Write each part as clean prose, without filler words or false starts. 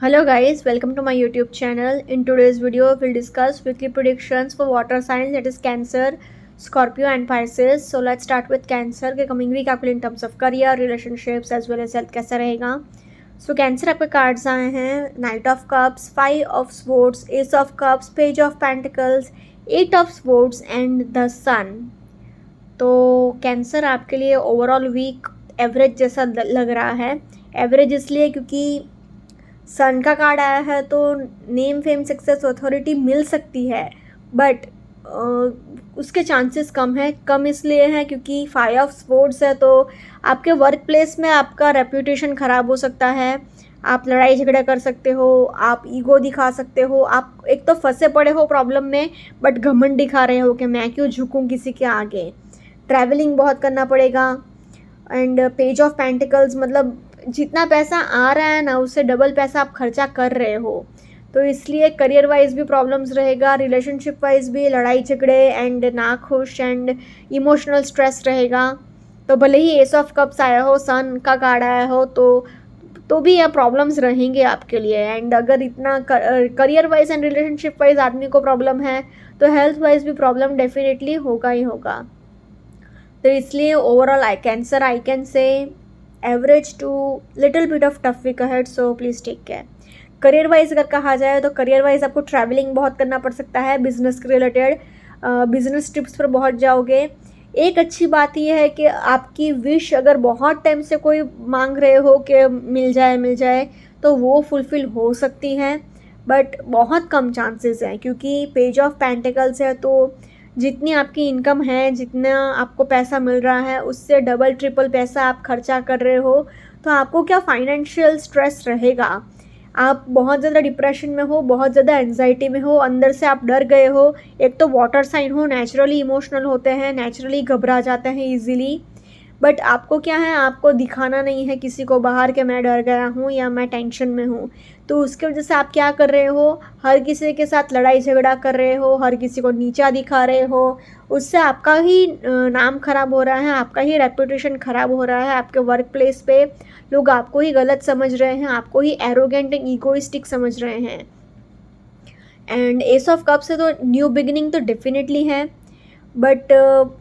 Hello guys, welcome to my YouTube channel. In today's video, we'll discuss weekly predictions for water signs, that is Cancer, Scorpio and Pisces. So let's start with Cancer के coming week आपके लिए in terms of career, relationships as well as health कैसा रहेगा. So Cancer आपके cards आए हैं Knight of Cups, Five of Swords, Ace of Cups, Page of Pentacles, Eight of Swords and the Sun. तो Cancer आपके लिए overall week average जैसा लग रहा है. एवरेज इसलिए क्योंकि सन का कार्ड आया है तो नेम फेम सक्सेस अथॉरिटी मिल सकती है, बट उसके चांसेस कम है. कम इसलिए है क्योंकि फाइव ऑफ स्पोर्ट्स है, तो आपके वर्क प्लेस में आपका रेप्यूटेशन ख़राब हो सकता है. आप लड़ाई झगड़ा कर सकते हो, आप ईगो दिखा सकते हो. आप एक तो फंसे पड़े हो प्रॉब्लम में, बट घमंड दिखा रहे हो कि मैं क्यों झुकूं किसी के आगे. ट्रैवलिंग बहुत करना पड़ेगा. एंड पेज ऑफ पेंटिकल्स मतलब जितना पैसा आ रहा है ना, उससे डबल पैसा आप खर्चा कर रहे हो. तो इसलिए करियर वाइज भी प्रॉब्लम्स रहेगा, रिलेशनशिप वाइज भी लड़ाई झगड़े एंड नाखुश एंड इमोशनल स्ट्रेस रहेगा. तो भले ही एस ऑफ कप्स आया हो, सन का कार्ड आया हो, तो भी यह प्रॉब्लम्स रहेंगे आपके लिए. एंड अगर इतना career wise and relationship wise आदमी को प्रॉब्लम है, तो हेल्थ वाइज भी प्रॉब्लम डेफिनेटली होगा ही होगा. तो इसलिए overall I can say average to little bit of tough week ahead, so please take care. Career wise अगर कहा जाए तो करियर वाइज आपको ट्रैवलिंग बहुत करना पड़ सकता है. बिजनेस के रिलेटेड बिजनेस ट्रिप्स पर बहुत जाओगे. एक अच्छी बात यह है कि आपकी विश अगर बहुत टाइम से कोई मांग रहे हो कि मिल जाए तो वो फुलफ़िल हो सकती हैं, बट बहुत कम चांसेस हैं क्योंकि पेज ऑफ पेंटिकल्स है. तो जितनी आपकी इनकम है, जितना आपको पैसा मिल रहा है, उससे डबल ट्रिपल पैसा आप खर्चा कर रहे हो, तो आपको क्या फाइनेंशियल स्ट्रेस रहेगा. आप बहुत ज़्यादा डिप्रेशन में हो, बहुत ज़्यादा एंजाइटी में हो, अंदर से आप डर गए हो. एक तो वाटर साइन हो, नेचुरली इमोशनल होते हैं, नेचुरली घबरा जाते हैं ईजीली. बट आपको क्या है, आपको दिखाना नहीं है किसी को बाहर के मैं डर गया हूँ या मैं टेंशन में हूँ. तो उसके वजह से आप क्या कर रहे हो, हर किसी के साथ लड़ाई झगड़ा कर रहे हो, हर किसी को नीचा दिखा रहे हो. उससे आपका ही नाम ख़राब हो रहा है, आपका ही रेपुटेशन ख़राब हो रहा है. आपके वर्क प्लेस पे लोग आपको ही गलत समझ रहे हैं, आपको ही एरोगेंट एंड ईगोइस्टिक समझ रहे हैं. एंड एस ऑफ कप से तो न्यू बिगिनिंग तो डेफिनेटली है, बट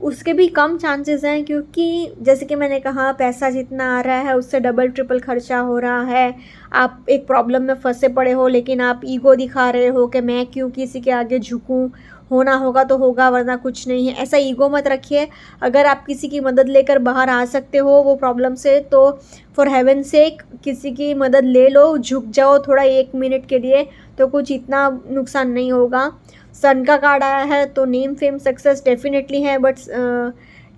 उसके भी कम चांसेस हैं क्योंकि जैसे कि मैंने कहा, पैसा जितना आ रहा है उससे डबल ट्रिपल खर्चा हो रहा है. आप एक प्रॉब्लम में फंसे पड़े हो, लेकिन आप ईगो दिखा रहे हो कि मैं क्यों किसी के आगे झुकूं, होना होगा तो होगा वरना कुछ नहीं है. ऐसा ईगो मत रखिए. अगर आप किसी की मदद लेकर बाहर आ सकते हो वो प्रॉब्लम से, तो फॉर हेवन सेक किसी की मदद ले लो, झुक जाओ थोड़ा 1 मिनट के लिए, तो कुछ इतना नुकसान नहीं होगा. सन का कार्ड आया है तो नेम फेम सक्सेस डेफिनेटली है, बट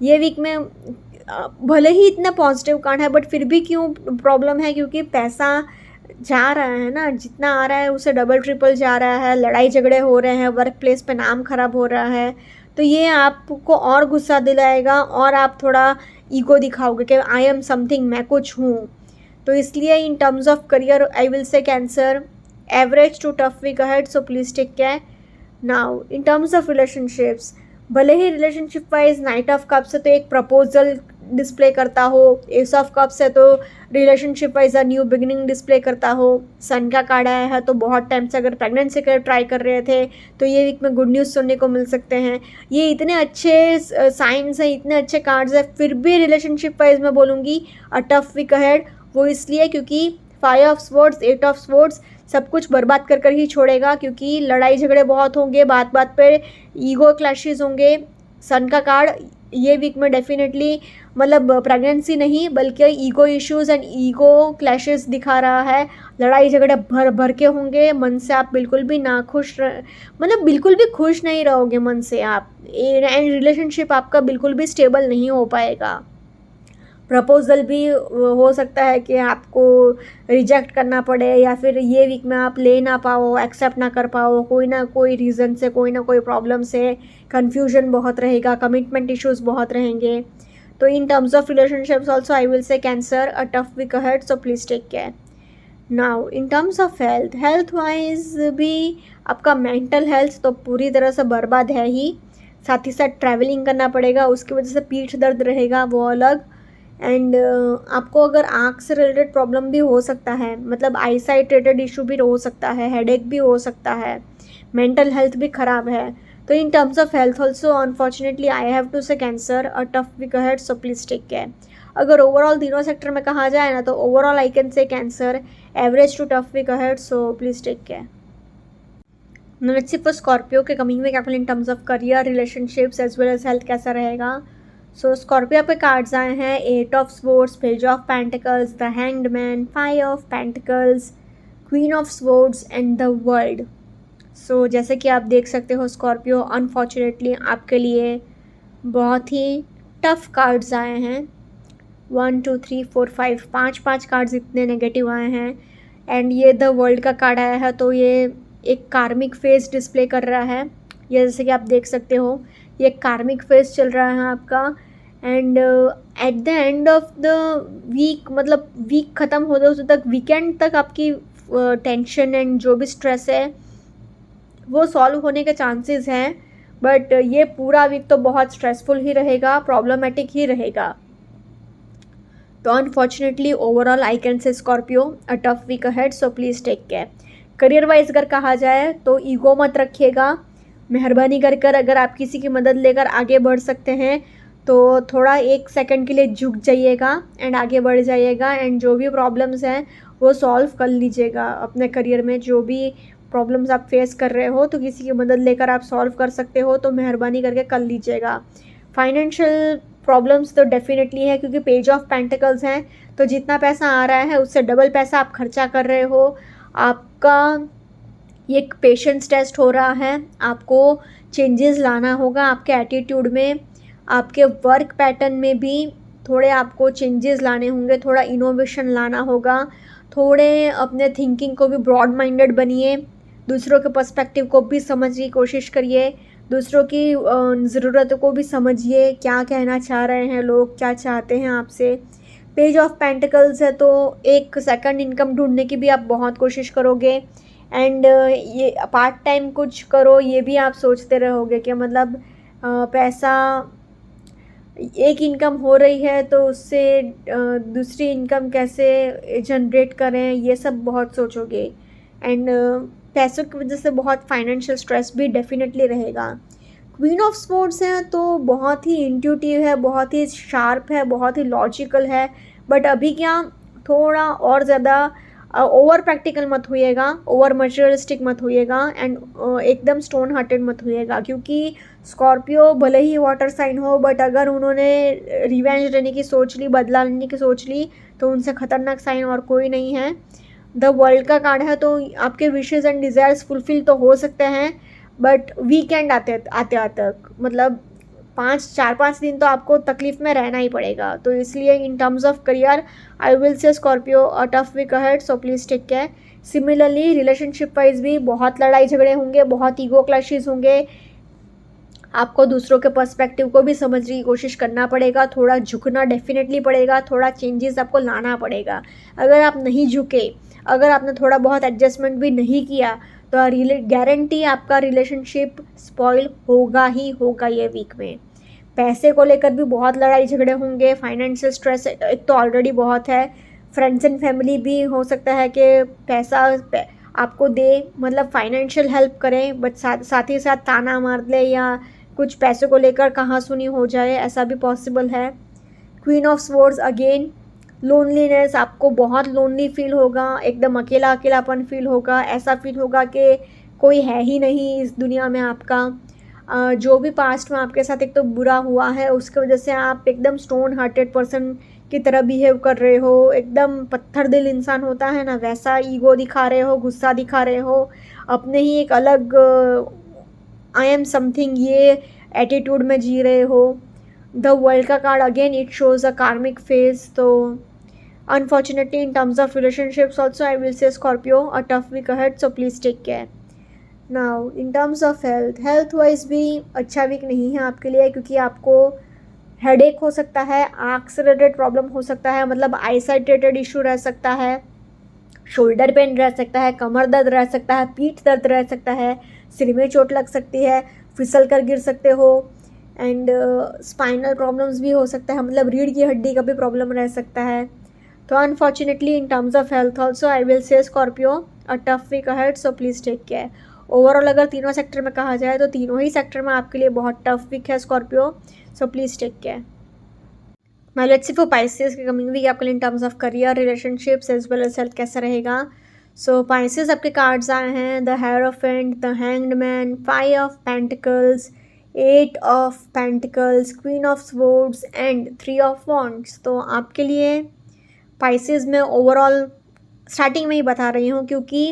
ये वीक में भले ही इतना पॉजिटिव कार्ड है, बट फिर भी क्यों प्रॉब्लम है, क्योंकि पैसा जा रहा है ना, जितना आ रहा है उससे डबल ट्रिपल जा रहा है. लड़ाई झगड़े हो रहे हैं, वर्क प्लेस पे नाम ख़राब हो रहा है. तो ये आपको और गुस्सा दिलाएगा और आप थोड़ा ईगो दिखाओगे कि आई एम समथिंग, मैं कुछ हूँ. तो इसलिए in terms of career I will say Cancer average to tough week ahead, so please take care. Now in terms of relationships, भले ही relationship wise knight of cups है तो एक प्रपोजल डिस्प्ले करता हो, एस ऑफ कप्स है तो relationship wise a new beginning display करता हो. सन का कार्ड आया है तो बहुत टाइम से अगर प्रेगनेंसी का ट्राई कर रहे थे तो ये वीक में गुड न्यूज़ सुनने को मिल सकते हैं. ये इतने अच्छे साइंस हैं, इतने अच्छे कार्ड्स हैं, फिर भी रिलेशनशिप वाइज मैं बोलूँगी अ टफ वीक अहेड. वो इसलिए क्योंकि five of swords, eight of swords सब कुछ बर्बाद कर कर ही छोड़ेगा, क्योंकि लड़ाई झगड़े बहुत होंगे, बात बात पे ईगो क्लैशेस होंगे. सन का कार्ड ये वीक में डेफिनेटली मतलब प्रेगनेंसी नहीं बल्कि ego issues and ego clashes दिखा रहा है. लड़ाई झगड़े भर भर के होंगे, मन से आप बिल्कुल भी नाखुश मतलब बिल्कुल भी खुश नहीं रहोगे मन से आप. एंड रिलेशनशिप आपका बिल्कुल भी स्टेबल नहीं हो पाएगा. प्रपोज़ल भी हो सकता है कि आपको रिजेक्ट करना पड़े, या फिर ये वीक में आप ले ना पाओ, एक्सेप्ट ना कर पाओ, कोई ना कोई रीज़न से, कोई ना कोई प्रॉब्लम से. कन्फ्यूजन बहुत रहेगा, कमिटमेंट इश्यूज़ बहुत रहेंगे. तो in terms of relationships also I will say Cancer a tough week ahead, so please take care. Now in terms of health wise भी आपका मेंटल हेल्थ तो पूरी तरह से बर्बाद है ही, साथ ही साथ ट्रैवलिंग करना पड़ेगा, उसकी वजह से पीठ दर्द रहेगा वो अलग. एंड आपको अगर आँख से रिलेटेड प्रॉब्लम भी हो सकता है, मतलब आई साइट रिलेटेड इशू भी हो सकता है, हेडेक भी हो सकता है, मेंटल हेल्थ भी ख़राब है। तो in terms of health also unfortunately I have to say Cancer a tough week ahead, so please take care. अगर ओवरऑल तीनों सेक्टर में कहा जाए ना, तो overall I can say Cancer average to tough week ahead, so please take care. Let's see for Scorpio के coming week आपके in terms of career, relationships as well as health कैसा रहेगा। सो स्कॉर्पियो पे cards आए हैं 8 of swords, page of pentacles, the hanged man, 5 of pentacles, queen of swords and the world. So जैसे कि आप देख सकते हो स्कॉर्पियो, अनफॉर्चुनेटली आपके लिए बहुत ही टफ कार्ड्स आए हैं। 1 2 3 4 5 5 कार्ड्स इतने नेगेटिव आए हैं। एंड ये द वर्ल्ड का कार्ड आया है, तो ये एक कार्मिक फेज डिस्प्ले कर रहा है। ये जैसे कि आप देख सकते हो, ये कार्मिक फेज चल रहा है आपका। And at the end of the week, मतलब वीक ख़त्म होते होते तक, वीकेंड तक आपकी टेंशन एंड जो भी स्ट्रेस है वो सॉल्व होने के चांसेस हैं। बट ये पूरा वीक तो बहुत स्ट्रेसफुल ही रहेगा, प्रॉब्लमेटिक ही रहेगा। तो unfortunately overall I can say Scorpio a tough week ahead, so please take care. Career wise अगर कहा जाए तो ईगो मत रखिएगा, मेहरबानी कर अगर आप किसी की मदद लेकर आगे बढ़ सकते हैं तो थोड़ा 1 सेकंड के लिए झुक जाइएगा एंड आगे बढ़ जाइएगा। एंड जो भी प्रॉब्लम्स हैं वो सॉल्व कर लीजिएगा अपने करियर में। जो भी प्रॉब्लम्स आप फेस कर रहे हो तो किसी की मदद लेकर आप सॉल्व कर सकते हो, तो मेहरबानी करके कर लीजिएगा। फाइनेंशियल प्रॉब्लम्स तो डेफिनेटली है, क्योंकि पेज ऑफ पेंटिकल्स हैं, तो जितना पैसा आ रहा है उससे डबल पैसा आप खर्चा कर रहे हो। आपका ये एक पेशेंस टेस्ट हो रहा है, आपको चेंजेस लाना होगा आपके एटीट्यूड में, आपके वर्क पैटर्न में भी थोड़े आपको चेंजेस लाने होंगे, थोड़ा इनोवेशन लाना होगा, थोड़े अपने थिंकिंग को भी ब्रॉड माइंडेड बनिए, दूसरों के पर्सपेक्टिव को भी समझने की कोशिश करिए, दूसरों की ज़रूरतों को भी समझिए, क्या कहना चाह रहे हैं लोग, क्या चाहते हैं आपसे। पेज ऑफ पेंटिकल्स है, तो एक सेकंड इनकम ढूंढने की भी आप बहुत कोशिश करोगे। एंड ये पार्ट टाइम कुछ करो, ये भी आप सोचते रहोगे कि मतलब पैसा, एक इनकम हो रही है तो उससे दूसरी इनकम कैसे जनरेट करें, ये सब बहुत सोचोगे। एंड पैसों की वजह से बहुत फाइनेंशियल स्ट्रेस भी डेफिनेटली रहेगा। क्वीन ऑफ स्पोर्ट्स है तो बहुत ही इंट्यूटिव है, बहुत ही शार्प है, बहुत ही लॉजिकल है। बट अभी क्या, थोड़ा और ज़्यादा ओवर प्रैक्टिकल मत होइएगा, ओवर मटेरियलिस्टिक मत होइएगा, एंड एकदम स्टोन हार्टेड मत होइएगा। क्योंकि स्कॉर्पियो भले ही वाटर साइन हो, बट अगर उन्होंने रिवेंज लेने की सोच ली, बदला लेने की सोच ली, तो उनसे ख़तरनाक साइन और कोई नहीं है। द वर्ल्ड का कार्ड है, तो आपके विशेज़ एंड डिज़ायर्स फुलफिल तो हो सकते हैं, बट वीकेंड आते आते मतलब 4-5 दिन तो आपको तकलीफ़ में रहना ही पड़ेगा। तो इसलिए in terms of career I will say Scorpio a tough week ahead, so please take care. Similarly relationship wise भी बहुत लड़ाई झगड़े होंगे, बहुत ईगो क्लैशेस होंगे, आपको दूसरों के पर्सपेक्टिव को भी समझने की कोशिश करना पड़ेगा, थोड़ा झुकना डेफिनेटली पड़ेगा, थोड़ा चेंजेस आपको लाना पड़ेगा। अगर आप नहीं झुके, अगर आपने थोड़ा बहुत एडजस्टमेंट भी नहीं किया, तो गारंटी आपका रिलेशनशिप स्पॉइल होगा ही होगा ये वीक में। पैसे को लेकर भी बहुत लड़ाई झगड़े होंगे, फाइनेंशियल स्ट्रेस एक तो ऑलरेडी बहुत है, फ्रेंड्स एंड फैमिली भी हो सकता है कि पैसा आपको दे, मतलब फाइनेंशियल हेल्प करें, बट साथ ही साथ ताना मार ले या कुछ पैसों को लेकर कहाँ सुनी हो जाए, ऐसा भी पॉसिबल है। Queen of swords again, loneliness, आपको बहुत लोनली फील होगा, एकदम अकेला अकेलापन फील होगा, ऐसा फील होगा कि कोई है ही नहीं इस दुनिया में आपका। जो भी पास्ट में आपके साथ एक तो बुरा हुआ है, उसकी वजह से आप एकदम स्टोन हार्टेड पर्सन की तरह बिहेव कर रहे हो, एकदम पत्थर दिल इंसान होता है ना, वैसा ईगो दिखा रहे हो, गुस्सा दिखा रहे हो, अपने ही एक अलग आई एम समथिंग ये एटीट्यूड में जी रहे हो। द वर्ल्ड का card again it shows a karmic phase, तो unfortunately in terms of relationships also I will say Scorpio a tough week ahead, so please take care. Now in terms of health wise भी अच्छा week नहीं है आपके लिए, क्योंकि आपको headache हो सकता है, आँख से रिलेटेड प्रॉब्लम हो सकता है, मतलब आई साइट रिलेटेड इशू रह सकता है, शोल्डर पेन रह सकता है, कमर दर्द रह सकता है, पीठ दर्द रह सकता है, सिर में चोट लग सकती है, फिसल कर गिर सकते हो, एंड स्पाइनल प्रॉब्लम्स भी हो सकता है, मतलब रीढ़ की हड्डी का भी प्रॉब्लम रह सकता है. तो unfortunately in terms of health also I will say Scorpio a tough week ahead, so please take care. Overall अगर तीनों सेक्टर में कहा जाए तो तीनों ही सेक्टर में आपके लिए बहुत टफ वीक है Scorpio, so please take care. Now let's see for Pisces के कमिंग वीक आपके लिए in terms of career, relationships as well as health कैसा रहेगा. सो Pisces आपके कार्ड्स आए हैं the Hierophant, the hanged man, 5 of Pentacles, 8 of Pentacles, Queen of Swords and 3 of Wands. तो आपके लिए Pisces में ओवरऑल स्टार्टिंग में ही बता रही हूँ क्योंकि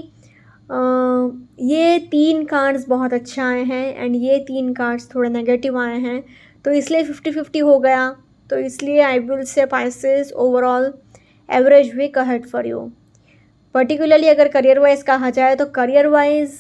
ये 3 कार्ड्स बहुत अच्छा आए हैं एंड ये 3 कार्ड्स थोड़े नेगेटिव आए हैं, तो इसलिए 50-50 हो गया. तो इसलिए I will say Pisces overall average week ahead for you. Particularly अगर करियर वाइज कहा जाए तो करियर वाइज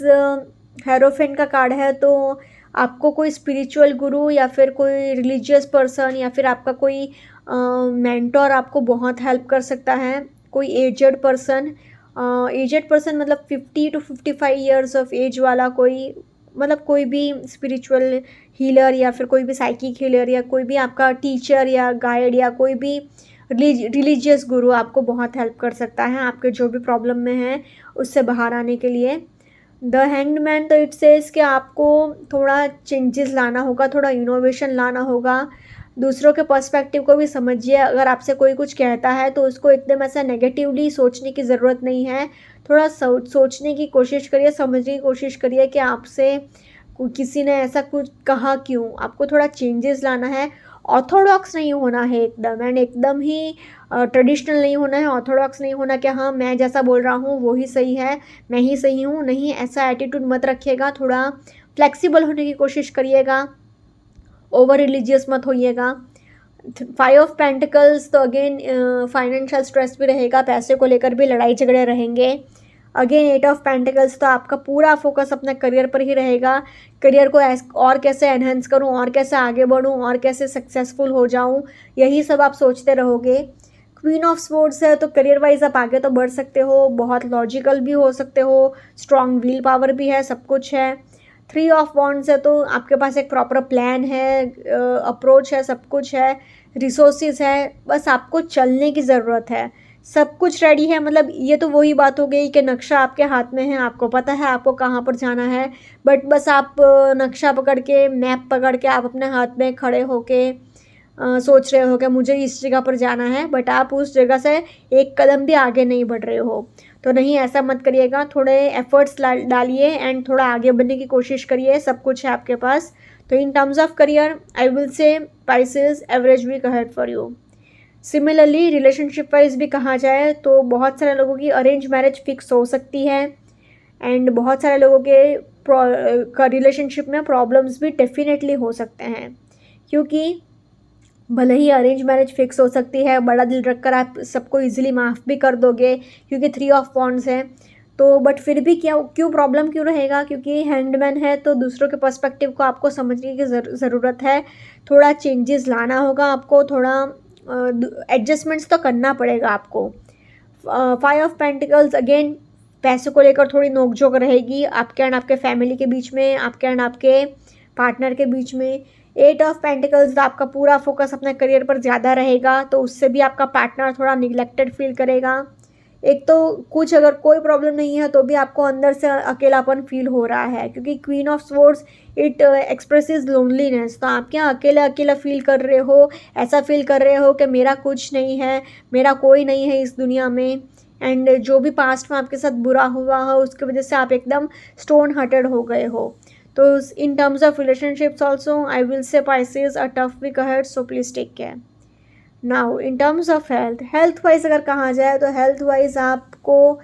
हेरोफेंट का कार्ड है, तो आपको कोई स्पिरिचुअल गुरु या फिर कोई रिलीजियस पर्सन या फिर आपका कोई मेंटोर आपको बहुत हेल्प कर सकता है. कोई एजेड पर्सन मतलब 50 to 55 ईयर्स ऑफ एज वाला कोई, मतलब कोई भी स्पिरिचुअल हीलर या फिर कोई भी साइकिक हीलर या कोई भी आपका टीचर या गाइड या कोई भी रिलीजियस गुरु आपको बहुत हेल्प कर सकता है आपके जो भी प्रॉब्लम में है उससे बाहर आने के लिए. द हैंग्ड मैन, तो इट सेज कि आपको थोड़ा चेंजेस लाना होगा, थोड़ा इनोवेशन लाना होगा. दूसरों के पर्सपेक्टिव को भी समझिए. अगर आपसे कोई कुछ कहता है तो उसको एकदम ऐसा नेगेटिवली सोचने की ज़रूरत नहीं है. थोड़ा सोचने की कोशिश करिए, समझने की कोशिश करिए कि आपसे किसी ने ऐसा कुछ कहा क्यों. आपको थोड़ा चेंजेस लाना है. ऑर्थोडॉक्स नहीं होना है एकदम, एंड एकदम ही ट्रेडिशनल नहीं होना है, ऑर्थोडॉक्स नहीं होना कि हाँ मैं जैसा बोल रहा हूँ वो ही सही है, मैं ही सही हूँ. नहीं, ऐसा एटीट्यूड मत रखिएगा. थोड़ा फ्लेक्सिबल होने की कोशिश करिएगा, ओवर रिलीजियस मत होइएगा. 5 of Pentacles, तो अगेन फाइनेंशियल स्ट्रेस भी रहेगा, पैसे को लेकर भी लड़ाई झगड़े रहेंगे. अगेन 8 of Pentacles, तो आपका पूरा फोकस अपने करियर पर ही रहेगा. करियर को और कैसे एनहेंस करूं, और कैसे आगे बढ़ूं, और कैसे सक्सेसफुल हो जाऊं, यही सब आप सोचते रहोगे. क्वीन ऑफ स्वॉर्ड्स है, तो करियर वाइज आप आगे तो बढ़ सकते हो, बहुत लॉजिकल भी हो सकते हो, स्ट्रॉन्ग विल पावर भी है, सब कुछ है. 3 of Wands है, तो आपके पास एक प्रॉपर प्लान है, अप्रोच है, सब कुछ है, रिसोर्सेज है, बस आपको चलने की ज़रूरत है. सब कुछ रेडी है, मतलब ये तो वही बात हो गई कि नक्शा आपके हाथ में है, आपको पता है आपको कहाँ पर जाना है, बट बस आप नक्शा पकड़ के, मैप पकड़ के आप अपने हाथ में खड़े होके सोच रहे हो कि मुझे इस जगह पर जाना है, बट आप उस जगह से एक कदम भी आगे नहीं बढ़ रहे हो. तो नहीं, ऐसा मत करिएगा. थोड़े एफर्ट्स डालिए एंड थोड़ा आगे बढ़ने की कोशिश करिए, सब कुछ है आपके पास. तो in terms of career I will say Pisces average week ahead for you. Similarly relationship wise भी कहा जाए तो बहुत सारे लोगों की अरेंज मैरिज फिक्स हो सकती है, एंड बहुत सारे लोगों के रिलेशनशिप में प्रॉब्लम्स भी डेफिनेटली हो सकते हैं. क्योंकि भले ही अरेंज मैरिज फिक्स हो सकती है, बड़ा दिल रखकर आप सबको इजीली माफ़ भी कर दोगे क्योंकि 3 of Wands है, तो बट फिर भी क्या क्यों प्रॉब्लम क्यों रहेगा, क्योंकि हैंडमैन है, तो दूसरों के पर्सपेक्टिव को आपको समझने की ज़रूरत है. थोड़ा चेंजेस लाना होगा आपको, थोड़ा एडजस्टमेंट्स तो करना पड़ेगा आपको. 5 of Pentacles, अगेन पैसों को लेकर थोड़ी नोकझोंक रहेगी आपके एंड आपके फैमिली के बीच में, आपके एंड आपके पार्टनर के बीच में. 8 of Pentacles, तो आपका पूरा फोकस अपने करियर पर ज़्यादा रहेगा, तो उससे भी आपका पार्टनर थोड़ा निगलेक्टेड फील करेगा. एक तो कुछ अगर कोई प्रॉब्लम नहीं है तो भी आपको अंदर से अकेलापन फील हो रहा है, क्योंकि queen of swords it expresses loneliness. तो आप क्या अकेला अकेला फील कर रहे हो, ऐसा फील कर रहे हो कि मेरा कुछ नहीं है, मेरा कोई नहीं है इस दुनिया में, एंड जो भी पास्ट में आपके साथ बुरा हुआ हो उसकी वजह से आप एकदम स्टोन हार्टेड हो गए हो. तो in terms of relationships also I will say Pisces a tough week ahead, so please take care. Now in terms of health wise अगर कहा जाए तो हेल्थ वाइज आपको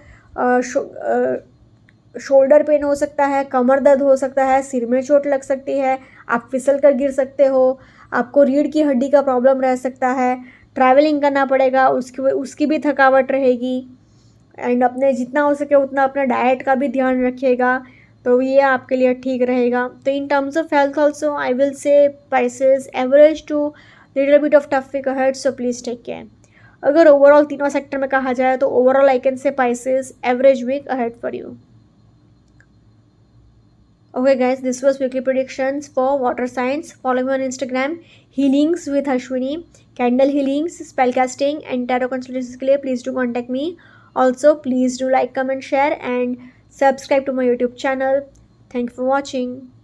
शोल्डर पेन हो सकता है, कमर दर्द हो सकता है, सिर में चोट लग सकती है, आप फिसल कर गिर सकते हो, आपको रीढ़ की हड्डी का प्रॉब्लम रह सकता है, ट्रैवलिंग करना पड़ेगा, उसकी भी थकावट रहेगी, एंड अपने जितना हो सके उतना अपना डाइट का भी ध्यान रखिएगा, तो ये आपके लिए ठीक रहेगा. तो in terms of health also I will say Pisces average to little bit of tough week ahead, so please take care. अगर ओवरऑल तीनों सेक्टर में कहा जाए तो overall I can say Pisces average week ahead for you. Okay, guys, this was weekly predictions for water signs. Follow me on Instagram, healings with Ashwini, candle healings, spellcasting, and tarot consultations के लिए please do contact me. Also, please do like, comment, share, and subscribe to my YouTube channel. Thank you for watching.